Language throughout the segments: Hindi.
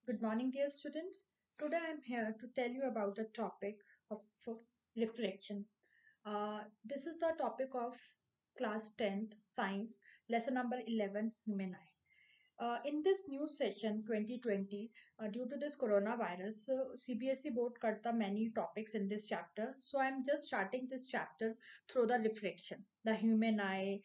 Good morning, dear students. Today I am here to tell you about the topic of reflection. This is the topic of class 10th science, lesson number 11, human eye. In this new session 2020, due to this coronavirus, CBSE board cut the many topics in this chapter. So I'm just starting this chapter through the reflection, the human eye,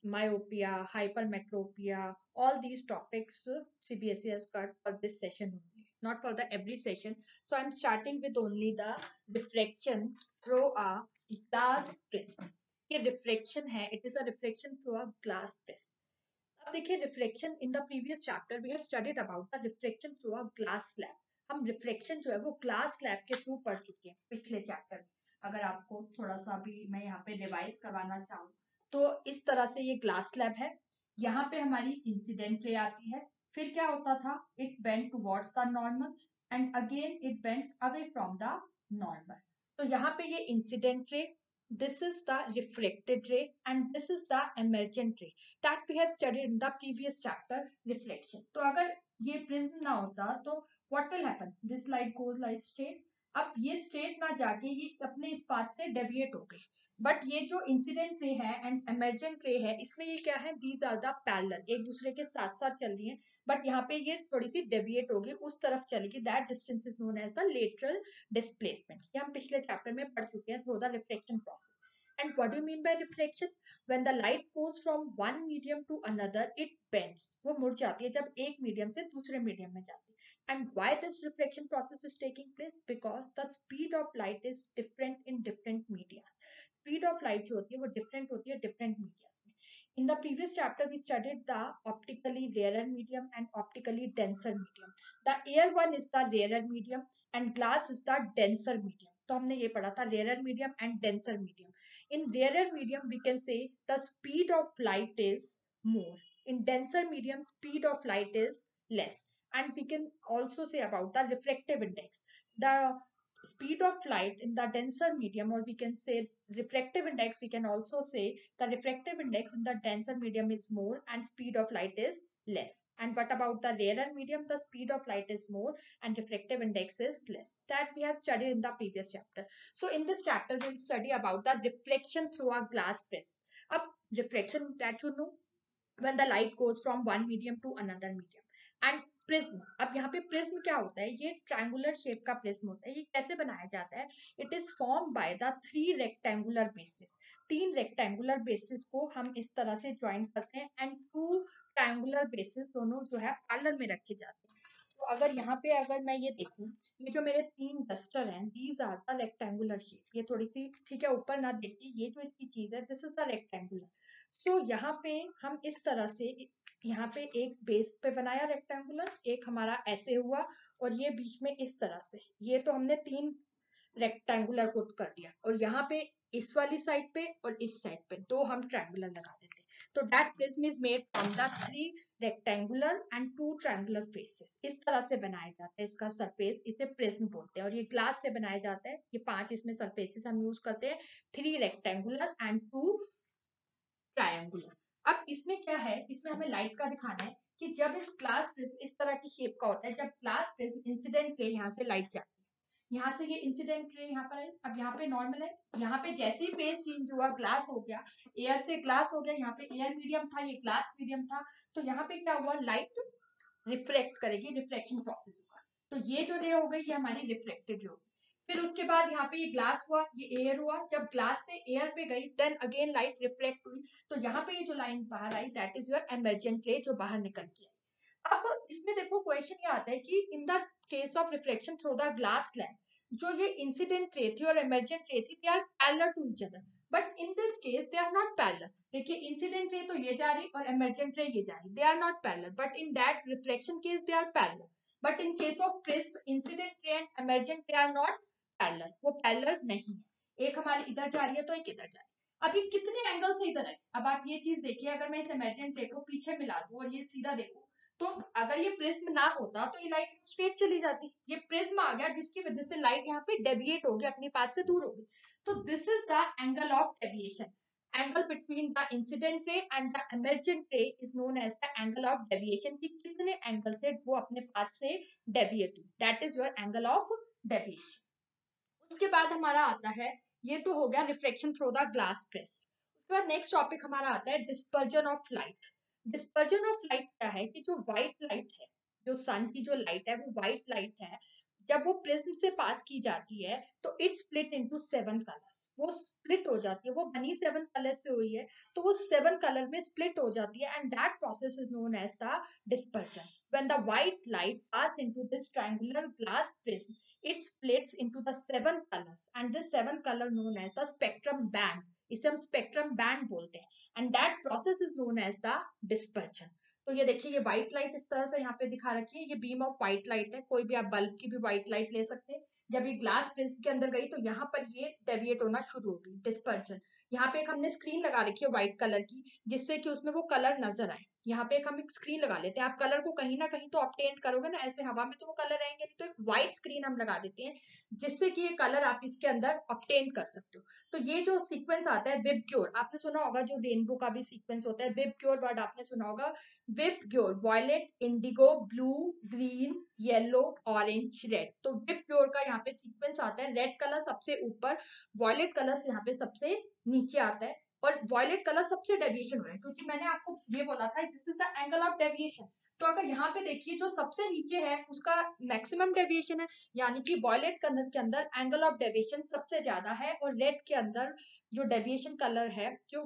myopia, hypermetropia, all these topics CBSE has cut for this session only, not for the every session. So I'm starting with only the reflection through a glass prism. ये रिफ्लेक्शन है, it is a reflection through a glass prism. अब देखिए reflection in the previous chapter we have studied about the reflection through a glass slab. हम रिफ्लेक्शन जो है वो ग्लास स्लैब के थ्रू पढ़ चुके हैं पिछले चैप्टर में. अगर आपको थोड़ा सा भी मैं यहाँ पे रिवाइज करवाना चाहूँ तो इस तरह से ये ग्लास स्लैब है. यहाँ पे हमारी इंसिडेंट रे आती है. फिर क्या होता था, it bend towards the normal and again it bends away from the normal. तो यहाँ पे ये इंसिडेंट रे, this is the reflected ray and this is the emergent ray that we have studied in the previous chapter reflection. तो अगर ये प्रिज्म ना होता तो what will happen, this light goes like straight. अब ये स्ट्रेट ना जाके ये अपने इस पाथ से डेविएट हो गई. बट ये जो इंसिडेंट रे है एंड एमर्जेंट रे है, इसमें ये क्या है, दीज आर द पैरेलल, एक दूसरे के साथ साथ चल रही है. बट यहाँ पे ये थोड़ी सी डेविएट होगी, उस तरफ चलेगी. That distance is known as the lateral displacement. ये हम पिछले चैप्टर में पढ़ चुके हैं through the reflection process. And what do you mean by reflection? When the light goes from one medium to another, it bends. वो मुड़ जाती है जब एक मीडियम से दूसरे मीडियम में जाती है. And why this reflection process is taking place? Because the speed of light is different in different media. Speed of light जो होती है वो different होती है different medias में. In the previous chapter, we studied the optically rarer medium and optically denser medium. The air one is the rarer medium and glass is the denser medium. तो हमने ये पढ़ा था rare medium and denser medium. In rarer medium, we can say the speed of light is more. In denser medium, speed of light is less. And we can also say about the refractive index. The speed of light in the denser medium, or we can say refractive index, we can also say the refractive index in the denser medium is more and speed of light is less. And what about the rarer medium? The speed of light is more and refractive index is less. That we have studied in the previous chapter. So in this chapter, we'll study about the reflection through a glass prism. Up reflection, that you know, when the light goes from one medium to another medium. And prism, अब यहाँ पे प्रिज्म क्या होता है, ये ट्रायंगुलर शेप का प्रिज्म होता है. ये कैसे बनाया जाता है? It is form by the three rectangular basis. तीन रेक्टेंगुलर बेसिस को हम इस तरह से ज्वाइन करते हैं एंड टू ट्रायंगुलर बेसिस दोनों जो है पैरेलल में रखे जाते हैं. तो अगर यहाँ पे अगर मैं ये देखूं, ये जो मेरे तीन डस्टर हैं, these are the rectangular shape. ये थोड़ी सी ठीक है ऊपर ना देखिए, ये जो इसकी चीज है दिस इज द रेक्टेंगुलर. सो यहाँ पे हम इस तरह से यहाँ पे एक बेस पे बनाया रेक्टेंगुलर, एक हमारा ऐसे हुआ और ये बीच में इस तरह से. ये तो हमने तीन रेक्टेंगुलर पुट कर दिया और यहाँ पे इस वाली साइड पे और इस साइड पे दो हम ट्रायंगुलर लगा देते. तो that prism is made from the three rectangular and two triangular faces. इस तरह से बनाया जाता है इसका सरफेस, इसे प्रिज्म बोलते हैं. और ये ग्लास से बनाया जाता है. ये पांच इसमें सरफेसेस हम यूज करते हैं, three rectangular and two triangular. अब इसमें क्या है, इसमें हमें लाइट का दिखाना है कि जब इस ग्लास प्रिज्म इस तरह की शेप का होता है, जब ग्लास प्रिज्म इंसिडेंट रे यहाँ से लाइट जाती है, यहाँ से ये इंसिडेंट रे यहाँ पर है. अब यहाँ पे नॉर्मल है, यहाँ पे जैसे ही फेस चेंज हुआ, ग्लास हो गया, एयर से ग्लास हो गया, यहाँ पे एयर मीडियम था, ये ग्लास मीडियम था. तो यहाँ पे क्या हुआ, लाइट रिफ्लेक्ट करेगी, रिफ्लेक्शन प्रोसेस होगा. तो ये जो रे हो गई ये हमारी रिफ्लेक्टेड रे होगी. फिर उसके बाद यहाँ पे ये ग्लास हुआ, ये एयर हुआ, जब ग्लास से एयर पे गई देन अगेन लाइट रिफ्लेक्ट हुई. तो यहाँ पे ये जो लाइन बाहर आई दैट इज योर एमर्जेंट रे, जो बाहर निकल के आई. अब इसमें देखो क्वेश्चन ये आता है कि in the case of reflection through the glass slab, जो ये इंसिडेंट रे थी और एमर्जेंट रे थी, they are parallel to each other. But in this case they are not parallel. देखिए इंसिडेंट रे तो ये जा रही और एमर्जेंट रे ये जा रही, they are not parallel. But in that reflection case they are parallel. But in case of prism, incident ray and emergent ray are not parallel, वो पैरेलल नहीं है. एक हमारी इधर जा रही है तो एक इधर जा रही है. अब ये कितने एंगल से इधर है, अब आप ये चीज देखिए, अगर मैं इस इमेजिन रे को पीछे मिला दूं और ये सीधा देखूं, तो अगर ये प्रिज्म ना होता तो ये लाइट स्ट्रेट चली जाती. ये प्रिज्म आ गया जिसकी वजह से लाइट यहाँ पे डेविएट होगी, अपनी पाथ से दूर होगी. तो this is the angle of deviation. Angle between the incident ray and the emergent ray is known as the angle of deviation, कि कितने एंगल से वो अपने पाथ से डेविएट हुई, that is your angle of deviation. उसके बाद हमारा आता है, ये तो हो गया reflection through the glass prism. उसके बाद नेक्स्ट टॉपिक हमारा आता है dispersion of light. Dispersion of light क्या है कि जो व्हाइट लाइट है, जो सन की जो लाइट है वो व्हाइट लाइट है, जब वो प्रिज्म से पास की जाती है तो इट स्प्लिट इनटू 7 कलर्स, वो स्प्लिट हो जाती है, वो बनी 7 कलर से हुई है तो वो 7 कलर में स्प्लिट हो जाती है, and that process is known as the dispersion. when the white light pass into this triangular glass prism, it splits into the 7 colors, and this 7 color known as the spectrum band, इसे हम स्पेक्ट्रम बैंड बोलते हैं, and that process is known as the dispersion. तो ये देखिए, ये व्हाइट लाइट इस तरह से यहाँ पे दिखा रखी है, ये बीम ऑफ व्हाइट लाइट है, कोई भी आप बल्ब की भी व्हाइट लाइट ले सकते हैं। जब ये ग्लास प्रिज्म के अंदर गई तो यहाँ पर ये डेविएट होना शुरू होगी, डिस्पर्जन। यहाँ पे एक हमने स्क्रीन लगा रखी है व्हाइट कलर की, जिससे कि उसमें वो कलर नजर आए। यहाँ पे हम एक स्क्रीन लगा लेते हैं, आप कलर को कहीं ना कहीं तो ऑब्टेन करोगे ना, ऐसे हवा में तो वो कलर रहेंगे नहीं, तो एक व्हाइट स्क्रीन हम लगा देते हैं जिससे कि ये कलर आप इसके अंदर ऑब्टेन कर सकते हो। तो ये जो सीक्वेंस आता है विबग्योर, आपने सुना होगा, जो रेनबो का भी सीक्वेंस होता है, विबग्योर वर्ड आपने सुना होगा। VIBGYOR, violet, indigo, blue, green, yellow, orange, red. तो विबग्योर का यहाँ पे सीक्वेंस आता है, रेड कलर सबसे ऊपर, वायलेट कलर यहाँ पे सबसे नीचे आता है, और वायलेट कलर सबसे डेविएशन हो रहा है, क्योंकि मैंने आपको ये बोला था this is the angle of deviation. तो अगर यहाँ पे देखिए जो सबसे नीचे है उसका मैक्सिमम डेविएशन है, यानी कि वायलेट कलर के अंदर एंगल ऑफ डेविएशन सबसे ज्यादा है, और रेड के अंदर जो डेविएशन कलर है, जो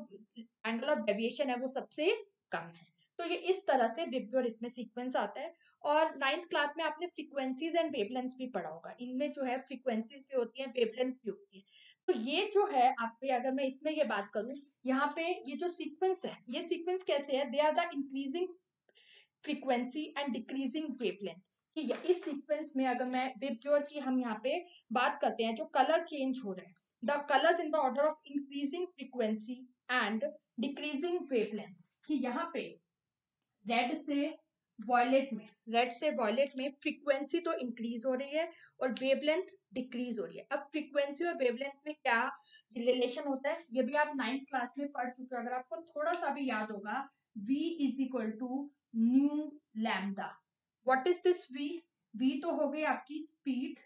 एंगल ऑफ डेविएशन है वो सबसे कम है। तो ये इस तरह से विबग्योर इसमें सीक्वेंस आता है। और 9th क्लास में आपने फ्रीक्वेंसीज एंड वेवलेंथ भी पढ़ा होगा, इनमें जो है फ्रीक्वेंसीज भी होती है, वेवलेंथ भी होती है। तो ये जो है आपके, अगर मैं इसमें ये बात करूं, यहाँ पे ये जो सीक्वेंस है, ये सीक्वेंस कैसे है, they are the increasing frequency and decreasing wavelength. कि इस सीक्वेंस में अगर मैं विबग्योर की हम यहाँ पे बात करते हैं, जो कलर चेंज हो रहे हैं, the colours in the order of increasing frequency and decreasing wavelength, कि यहाँ पे रेड से वॉयलेट में, रेड से वॉयलेट में फ्रीक्वेंसी तो इंक्रीज हो रही है और वेवलेंथ डिक्रीज हो रही है। अब फ्रीक्वेंसी और वेवलेंथ में क्या रिलेशन होता है, ये भी आप 9th क्लास में पढ़ चुके हो, अगर आपको थोड़ा सा भी याद होगा, v is equal to nu lambda. What is this v? v तो हो गई आपकी speed.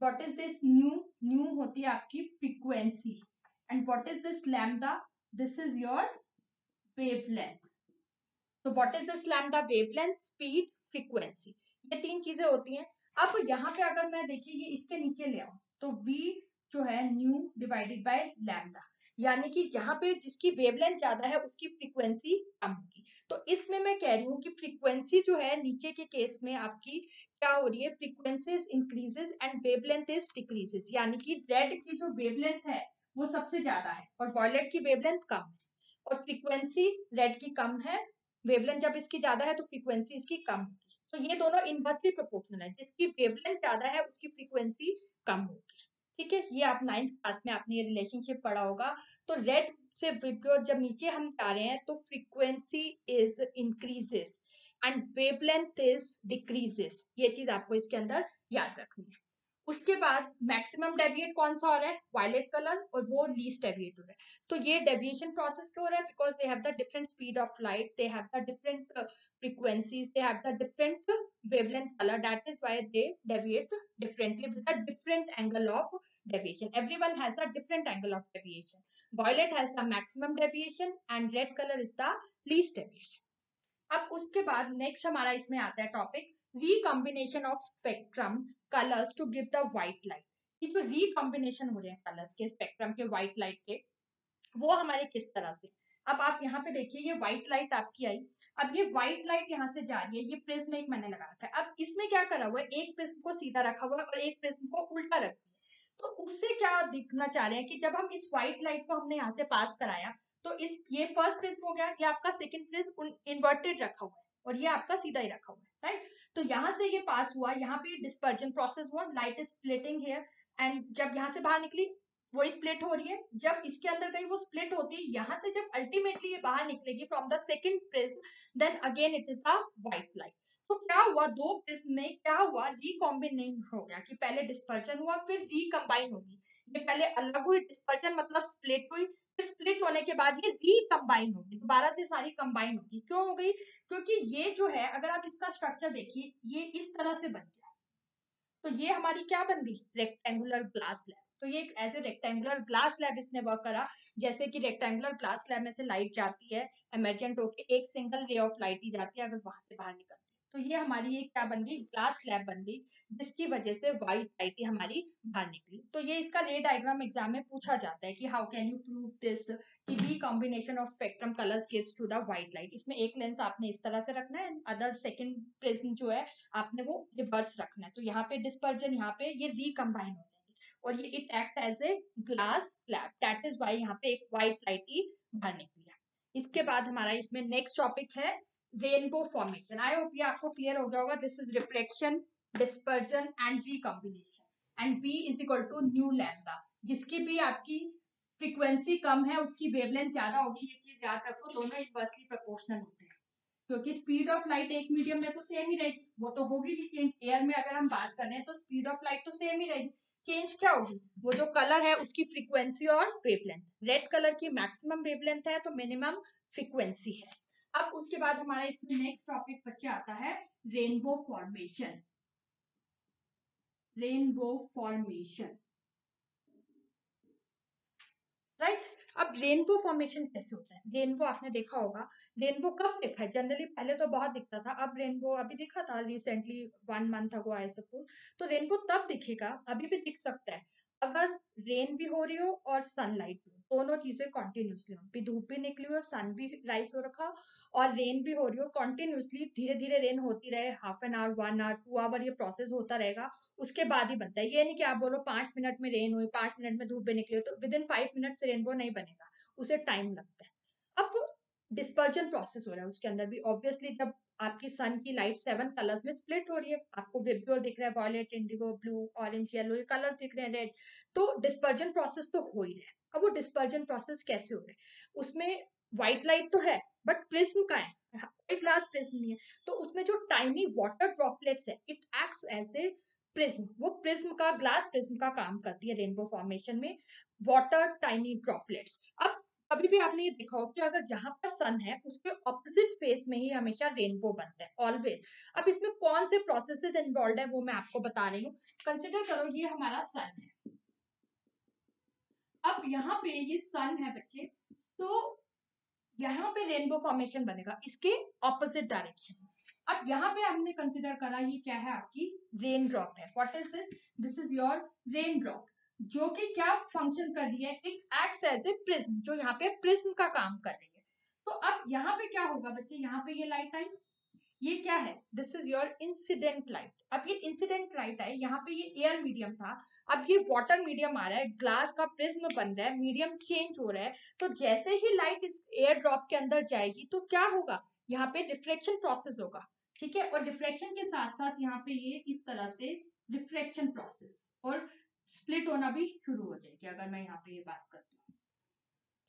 What is this nu? Nu होती है आपकी frequency. And what is this lambda? This is your wavelength. तो what is this lambda? Wavelength, speed, frequency, ये 3 चीजें होती हैं। अब यहाँ पे अगर मैं देखिए ये इसके नीचे ले आऊं, तो v जो है न्यू डिवाइडेड बाय लैम्डा, यानी कि यहाँ पे जिसकी वेवलेंथ ज्यादा है उसकी फ्रीक्वेंसी कम होगी। तो इसमें मैं कह रही हूँ कि फ्रीक्वेंसी जो है नीचे के केस में आपकी क्या हो रही है, frequency increases and wavelength is decreases, यानी कि रेड की जो वेवलेंथ है वो सबसे ज्यादा है और वॉयलेट की वेवलेंथ कम है, और फ्रीक्वेंसी रेड की कम है, वेवलेंथ जब इसकी ज्यादा है तो फ्रीक्वेंसी इसकी कम होगी। तो ये दोनों इनवर्सली प्रोपोर्शनल है, जिसकी वेवलेंथ ज्यादा है उसकी फ्रीक्वेंसी कम होगी। ठीक है, ये आप 9th क्लास में आपने ये रिलेशनशिप पढ़ा होगा। तो रेड से विबग्योर जब नीचे हम जा रहे हैं तो frequency is increases and wavelength is decreases, ये चीज आपको इसके अंदर याद रखनी है। उसके बाद मैक्सिमम डेविएट कौन सा हो रहा है, वायलेट कलर, और वो लीस्ट डेविएट हो रहा है। तो ये डेविएशन प्रोसेस क्यों हो रहा है, because they have the different speed of light, they have the different frequencies, they have the different wavelength colour, that is why they deviate differently with a different angle of deviation. Everyone has a different angle of deviation. Violet has the maximum deviation and red color is the least deviation. अब उसके बाद नेक्स्ट हमारा इसमें आता है topic recombination of spectrum colours to give the white light. ये जो रिकॉम्बिनेशन हो रहे हैं कलर्स के, स्पेक्ट्रम के, व्हाइट लाइट के, वो हमारे किस तरह से। अब आप यहाँ पे देखिए, ये व्हाइट लाइट आपकी आई, अब ये व्हाइट लाइट यहाँ से जा रही है, ये प्रिज्म एक मैंने लगा रखा है। अब इसमें क्या करा हुआ है, एक प्रिज्म को सीधा रखा हुआ है और एक प्रिज्म को उल्टा रख दिया। तो उससे क्या दिखना चाह रहे हैं कि जब हम इस व्हाइट लाइट को हमने यहाँ से पास कराया, तो इस ये फर्स्ट प्रिज्म हो गया, ये आपका सेकंड प्रिज्म इन्वर्टेड रखा हुआ है और ये आपका सीधा ही रखा हुआ है, राइट। तो यहाँ से ये पास हुआ, यहाँ पे डिस्पर्जन प्रोसेस हुआ, light is splitting here, and जब यहाँ से बाहर निकली वो स्प्लिट हो रही है, जब इसके अंदर गई वो स्प्लिट होती है, यहाँ से जब अल्टीमेटली ये बाहर निकलेगी from the second prism, then again it is the white light. तो क्या हुआ, दो प्रिज्म में क्या हुआ, रिकॉम्बिनेशन हो गया, कि पहले डिस्पर्जन हुआ फिर रिकम्बाइन होगी। ये पहले अलग हुई डिस्पर्जन मतलब स्प्लिट हुई, स्प्लिट होने के बाद ये रिकम्बाइन होगी, दोबारा से सारी कंबाइन होगी। क्यों हो गई? क्योंकि ये जो है, अगर आप इसका स्ट्रक्चर देखिए, ये इस तरह से बन गया, तो ये हमारी क्या बन गई? Rectangular glass slab. तो ये as a rectangular glass slab इसने वर्क करा। जैसे कि रेक्टेंगुलर ग्लास स्लैब में से लाइट जाती है, एमर्जेंट होके एक सिंगल रे ऑफ लाइट ही जाती है अगर वहां से बाहर निकलती है। तो ये हमारी एक क्या बन गई? ग्लास स्लैब बन गई, जिसकी वजह से व्हाइट लाइट ही हमारी बाहर निकली। तो ये इसका रे डायग्राम एग्जाम में पूछा जाता है कि how can you prove this, कि the combination of spectrum colours gives to the white light. इसमें एक लेंस आपने इस तरह से रखना है, अदर सेकंड प्रिज्म जो है आपने वो रिवर्स रखना है। तो यहाँ पे डिस्पर्जन, यहाँ पे ये रिकम्बाइन हो जाएगी और ये it act as a glass slab, that is why यहाँ पे एक व्हाइट लाइट ही बाहर निकली है। इसके बाद हमारा इसमें नेक्स्ट टॉपिक है रेनबो फॉर्मेशन। आई होप ये आपको क्लियर हो गया होगा। This is reflection, dispersion and recombination, and B is equal to nu lambda. जिसकी भी आपकी फ्रीक्वेंसी कम है उसकी वेवलेंथ ज्यादा होगी। ये चीज याद रखो, दोनों इनवर्सली प्रोपोर्शनल होते हैं, क्योंकि स्पीड ऑफ लाइट एक मीडियम में तो सेम ही रहेगी, वो तो होगी ही चेंज। एयर में अगर हम बात करें तो स्पीड ऑफ लाइट तो सेम ही रहेगी, चेंज क्या होगी? वो जो कलर है उसकी फ्रीक्वेंसी और वेवलेंथ। रेड कलर की मैक्सिमम वेवलेंथ है तो मिनिमम फ्रीक्वेंसी है। अब उसके बाद हमारा इसमें नेक्स्ट टॉपिक बच्चे आता है rainbow formation. Rainbow formation, right. अब रेनबो फॉर्मेशन कैसे होता है? रेनबो आपने देखा होगा, रेनबो कब देखा है? जनरली पहले तो बहुत दिखता था, अब रेनबो अभी दिखा था recently 1 month ago I suppose. तो रेनबो तब दिखेगा, अभी भी दिख सकता है, अगर रेन भी हो रही हो और सनलाइट भी हो, दोनों चीजें कॉन्टिन्यूसली हो, भी धूप भी निकली हो, सन भी राइज हो रखा और रेन भी हो रही हो कॉन्टिन्यूसली, धीरे धीरे रेन होती रहे, half an hour, 1 hour, 2 hour ये प्रोसेस होता रहेगा, उसके बाद ही बनता है। ये नहीं कि आप बोलो 5 मिनट में रेन हुई, 5 मिनट में धूप भी निकली हो, तो विद इन 5 मिनट से रेनबो नहीं बनेगा, उसे टाइम लगता है। अब डिस्पर्जन प्रोसेस हो रहा है उसके अंदर भी, ऑब्वियसली जब आपकी सन की लाइट 7 कलर्स में स्प्लिट हो रही है, आपको विब्रियोल दिख रहा है, violet, indigo, blue, orange, yellow, ये कलर दिख रहे हैं, रेड, तो डिस्पर्जन प्रोसेस तो हो ही रहा है। अब वो डिस्पर्जन प्रोसेस कैसे हो रहा है? उसमें व्हाइट लाइट तो है बट प्रिज्म का है, कोई ग्लास प्रिज्म नहीं है, तो उसमें जो टाइनी वाटर ड्रॉपलेट्स है, it acts as a prism. वो प्रिज्म का, ग्लास प्रिज्म का काम करती है रेनबो फॉर्मेशन में, वाटर टाइनी ड्रॉपलेट्स। अब कभी भी आपने ये देखा हो कि अगर जहां पर सन है उसके ऑपोजिट फेस में ही हमेशा रेनबो बनता है, ऑलवेज। अब इसमें कौन से प्रोसेसेस इन्वॉल्व है वो मैं आपको बता रही हूँ। कंसिडर करो ये हमारा सन है, अब यहाँ पे ये सन है बच्चे, तो यहाँ पे रेनबो फॉर्मेशन बनेगा इसके ऑपोजिट डायरेक्शन में। अब यहाँ पे हमने कंसिडर करा ये क्या है? आपकी रेन ड्रॉप है। What is this? This is your rain drop, जो कि क्या फंक्शन कर रही है? It acts as a prism, जो यहाँ पे प्रिज्म का काम कर रही है। तो अब यहाँ पे क्या होगा बच्चे? यहाँ पे ये लाइट आई, ये क्या है? This is your incident light. अब ये इंसिडेंट लाइट है, यहाँ पे ये एयर मीडियम था, अब ये वाटर मीडियम आ रहा है, ग्लास का प्रिज्म बन रहा है, मीडियम चेंज हो रहा है, तो जैसे ही लाइट इस एयर ड्रॉप के अंदर जाएगी तो क्या होगा? यहाँ पे रिफ्लेक्शन प्रोसेस होगा, ठीक है। और रिफ्लेक्शन के साथ साथ यहाँ पे ये इस तरह से रिफ्लेक्शन प्रोसेस और स्प्लिट होना भी शुरू हो जाएगी, अगर मैं यहाँ पे ये बात करती हूँ,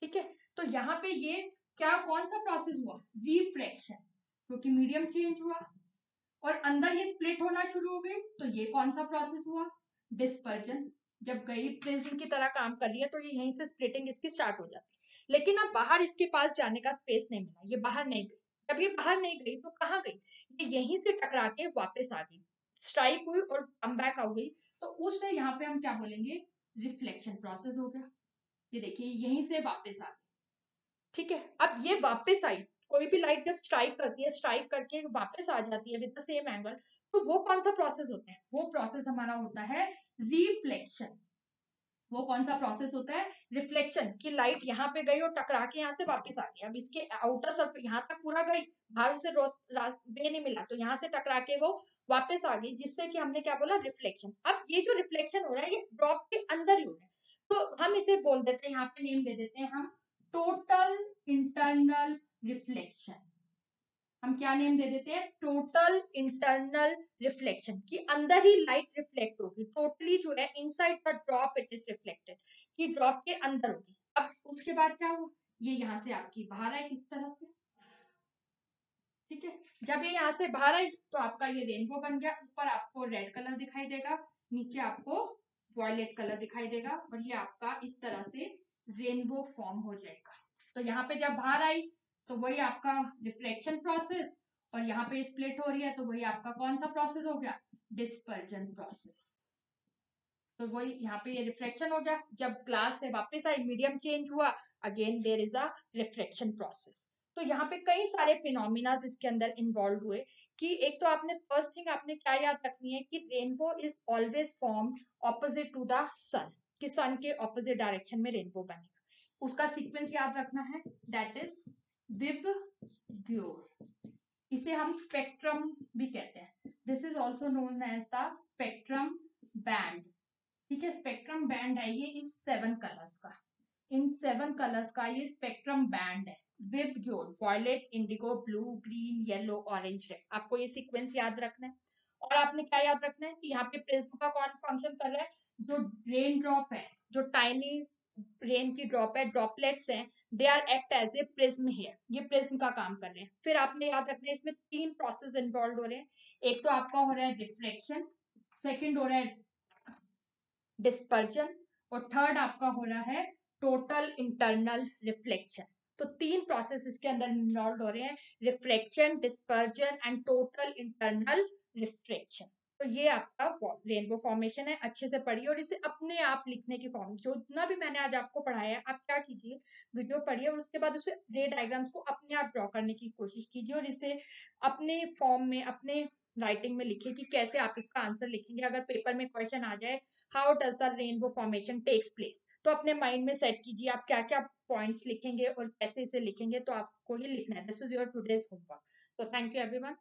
ठीक है। तो यहाँ पे ये क्या, कौन सा प्रोसेस हुआ? रिफ्लेक्शन, क्योंकि मीडियम चेंज हुआ और अंदर ये स्प्लिट होना शुरू हो गई, तो ये कौन सा प्रोसेस हुआ? डिस्पर्जन। जब गई प्रिज्म की तरह काम कर रही है तो ये यहीं से स्प्लिटिंग इसकी स्टार्ट हो जाती है, लेकिन अब बाहर इसके पास जाने का स्पेस नहीं मिला, ये बाहर नहीं गई। जब ये बाहर नहीं गई तो कहाँ गई? ये यहीं से टकरा के वापस आ गई, स्ट्राइक हुई और कम बैक आ गई, तो उससे यहाँ पे हम क्या बोलेंगे? रिफ्लेक्शन प्रोसेस हो गया। ये देखिए यहीं से वापस आ गई, ठीक है। अब ये वापस आई, कोई भी लाइट जब स्ट्राइक करती है, स्ट्राइक करके वापस आ जाती है विद द सेम एंगल, तो वो कौन सा प्रोसेस होता है? वो प्रोसेस हमारा होता है रिफ्लेक्शन। वो कौन सा प्रोसेस होता है? रिफ्लेक्शन, की लाइट यहाँ पे गई और टकरा के यहाँ से वापस आ गई, अब इसके आउटर सरफेस यहाँ तक पूरा गई, बाहर उसे वे नहीं मिला, तो यहाँ से टकरा के वो वापस आ गई, जिससे कि हमने क्या बोला? रिफ्लेक्शन। अब ये जो रिफ्लेक्शन हो रहा है ये ड्रॉप के अंदर ही हो रहा है, तो हम इसे बोल देते हैं, यहाँ पे नेम दे देते हैं हम, टोटल इंटरनल रिफ्लेक्शन। हम क्या नेम दे देते हैं? टोटल इंटरनल रिफ्लेक्शन, कि अंदर ही लाइट रिफ्लेक्ट होगी, टोटली जो है inside the drop it is reflected, कि ड्रॉप के अंदर होगी। अब उसके बाद क्या हुआ? ये यहाँ से आपकी बाहर आई इस तरह से, ठीक है। जब ये यहाँ से बाहर आई तो आपका ये रेनबो बन गया, ऊपर आपको रेड कलर दिखाई देगा, नीचे आपको वॉयलेट कलर दिखाई देगा, और ये आपका इस तरह से रेनबो फॉर्म हो जाएगा। तो यहाँ पे जब बाहर आई तो वही आपका रिफ्लेक्शन प्रोसेस, और यहाँ पे स्प्लिट हो रही है तो वही आपका कौन सा प्रोसेस हो गया, डिस्पर्जन प्रोसेस। तो वही यहाँ पे ये रिफ्लेक्शन हो गया, जब ग्लास से वापस आई मीडियम चेंज हुआ, again there is a reflection process. तो यहाँ पे कई सारे फिनोमिना इसके अंदर इन्वॉल्व हुए, कि एक तो आपने फर्स्ट थिंग आपने क्या याद रखनी है कि rainbow is always formed opposite to the sun, कि सन के ऑपोजिट डायरेक्शन में रेनबो बनेगा। उसका सीक्वेंस याद रखना है, दैट इज विबग्योर। इसे हम स्पेक्ट्रम भी कहते हैं, this is also known as the spectrum band. ठीक है, स्पेक्ट्रम बैंड है ये इस 7 कलर्स का, इन 7 कलर्स का ये स्पेक्ट्रम बैंड है। VIBGYOR, violet, indigo, blue, green, yellow, orange, red, आपको ये सीक्वेंस याद रखना है। और आपने क्या याद रखना है कि यहाँ पे प्रिज्म का कौन फंक्शन कर रहा है, जो रेन ड्रॉप है, जो टाइनी रेन की ड्रॉप है, ड्रॉपलेट्स हैं, they are act as a prism here, ये प्रिज्म का काम कर रहे हैं। फिर आपने याद रखना है इसमें 3 प्रोसेस इन्वॉल्व हो रहे हैं, एक तो आपका हो रहा है रिफ्लेक्शन, सेकेंड हो रहा है डिस्पर्जन, और थर्ड आपका हो रहा है टोटल इंटरनल रिफ्लेक्शन। तो 3 प्रोसेस इसके अंदर इन्वॉल्व हो रहे हैं, reflection, dispersion and total internal reflection. तो ये आपका रेनबो फॉर्मेशन है, अच्छे से पढ़िए और इसे अपने आप लिखने की फॉर्म, जो जितना भी मैंने आज आपको पढ़ाया है आप क्या कीजिए, वीडियो पढ़िए और उसके बाद उसे रे डायग्राम्स को अपने आप ड्रॉ करने की कोशिश कीजिए, और इसे अपने फॉर्म में, अपने राइटिंग में लिखिए कि कैसे आप इसका आंसर लिखेंगे। अगर पेपर में क्वेश्चन आ जाए how does the rainbow formation takes place, तो अपने माइंड में सेट कीजिए आप क्या क्या पॉइंट्स लिखेंगे और कैसे इसे लिखेंगे, तो आपको ये लिखना है। This is your today's homework. So thank you everyone.